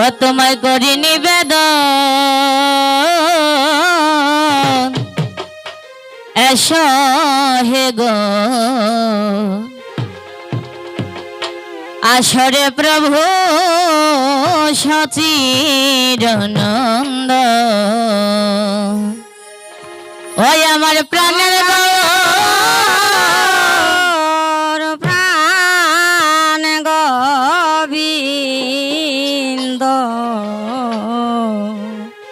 ও তোমায় করি নিবেদন এসো হে গো আসরে প্রভু সচিদানন্দ ওই আমার প্রাণের প্রাণ গোবিন্দ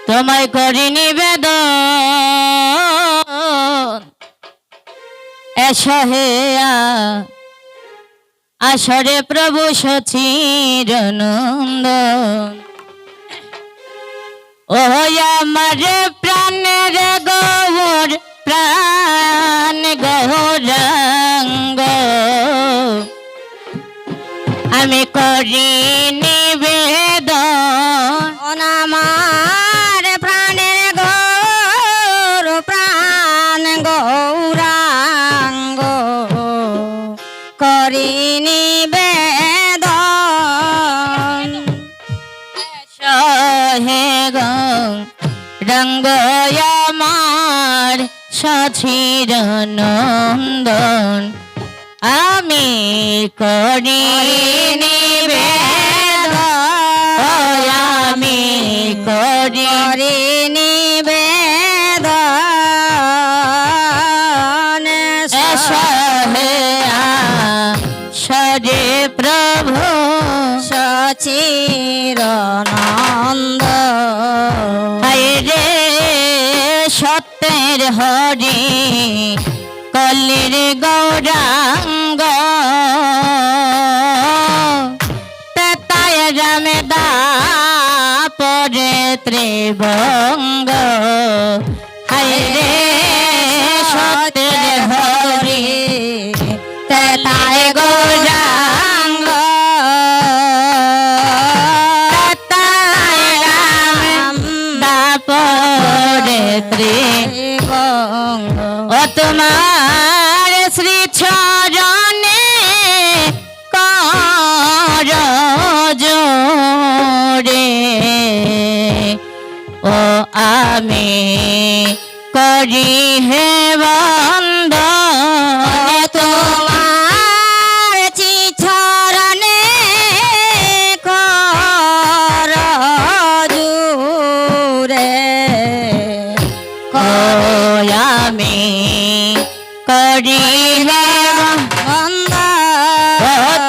তোমায় করি নিবেদন এসো হে আসরে প্রভু সচিদানন্দ ও আমার প্রাণের গৌর প্রাণ গৌরাঙ্গ আমি করি নিবেদন আমার প্রাণের গৌর প্রাণ গৌরাঙ্গ করি নিবেদন হে রঙ্গ আমার সচিদানন্দন আমি করি নিবেদন আমি করি নিবেদন হে সরে প্রভু সচিদানন্দ রে সত্যের হরি কলির গৌরাঙ্গ তায় রামে দা পরে ত্রিভঙ্গ রে সত্যের হরি তায় গৌরাঙ্গ ও তোমার শ্রী চরণে কর জোরে ও আমি করি হে বন্দন তোমার শ্রী চরণে কর জোরে আমি করি বন্দন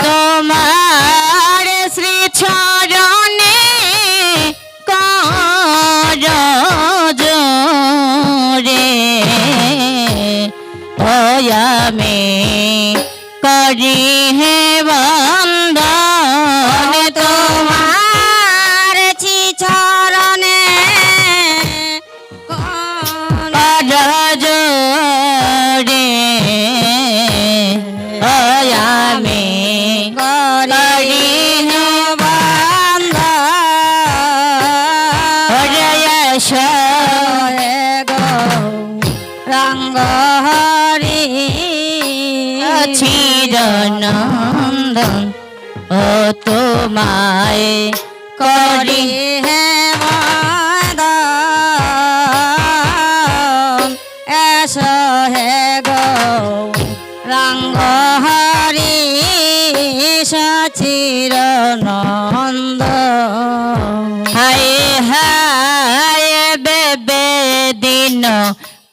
তোমার শ্রী চরণে কর জোরে ও আমি করি হে বন্দন তোমার শ্রী চরণে জোরে আমি করি রঙ্গ হরি চিদানন্দন ও তোমায় করি হে এসো হে গো রঙ্গ হরি সচিদানন্দ হায় হায় বেবে দিন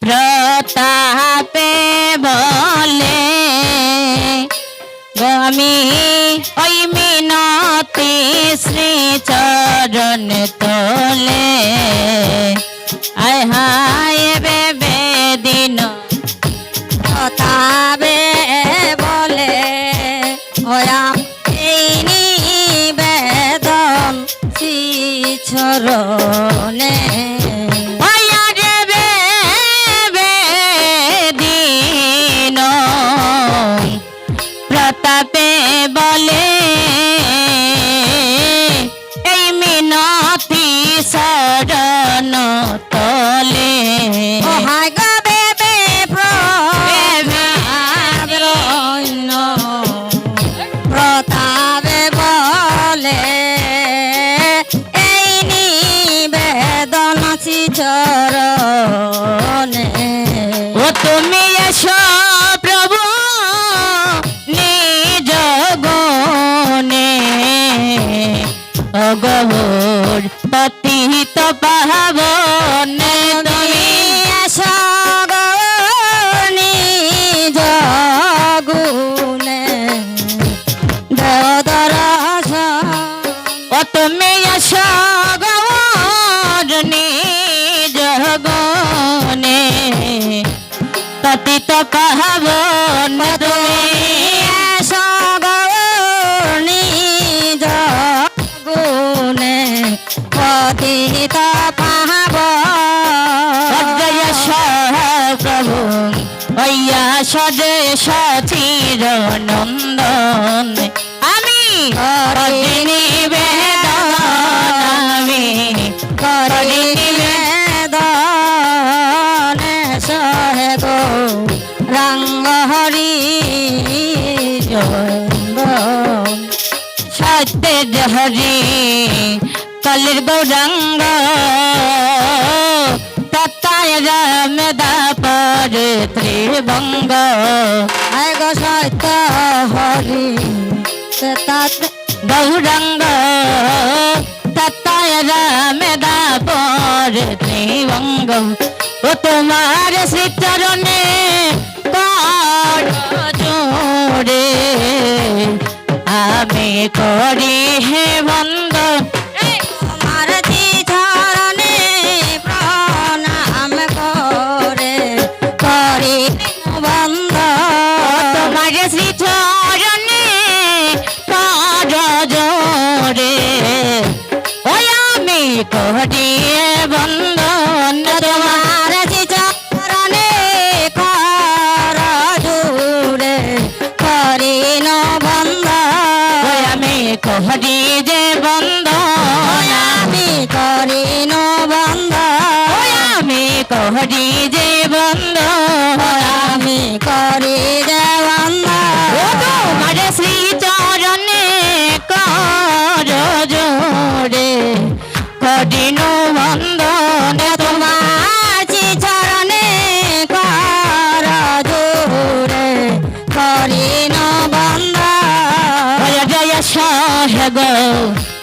প্রতাপে বলে আমি ওই মিনতি শ্রী চরণ তোলে আয় হায় বেবে দিন প্রতাপে বলে ওরা এই নিবেদন শ্রী চরণে প্রতাপে বলে এই মিনতি শরণ তলে প্রতাপে বলে নিবেদন আছি চরণে ও তুমি এসো প্রভু নিজ গুণে ও গৌর পতিত পাবনে তুমি এসো গৌর নিজ গুণে দেও দর্শন ও তুমি এসো গৌর নিজ গুণে পতিত পাবনে তুমি এসো গৌর নিজ গুণে পতিত পাবনে প্রভু ঐয়া সদে সচির নন্দন আমি নিবেদন আমি নিবেদন সহে গো রঙ্গ হরি সত্যের হরি কলির গৌরঙ্গ তত্তায় রামদা পর ত্রিভঙ্গ আয় গো সত্য হরি গৌরঙ্গ তত্তায় রামদা পর ত্রিভঙ্গ ও তোমার শ্রীচরণে কর জোড়ে আমি করি হে বন্ধ তোমার চরণে প্রণাম করে করি বন্ধ তোমার শ্রী চরণে কর জোড়ে ওই আমি করি বন্ধন তোমার শ্রী চরণে কর জোড়ে করি বন্ধ আমি করি যে বন্ধ আমি করি বন্ধ আমি করি যে বন্ধ আমি করি যে বন্ধ তোমার শ্রী চরণে কর জোড়ে করি বন্ধ তোমার শ্রী চরণে কর জোড়ে করি বন্ধ জয় সহে গো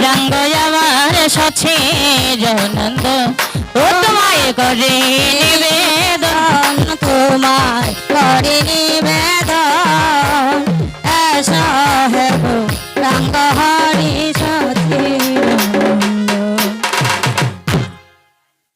রঙ্গ আমার সচির নন্দ ও তোমায় করে নিবেদন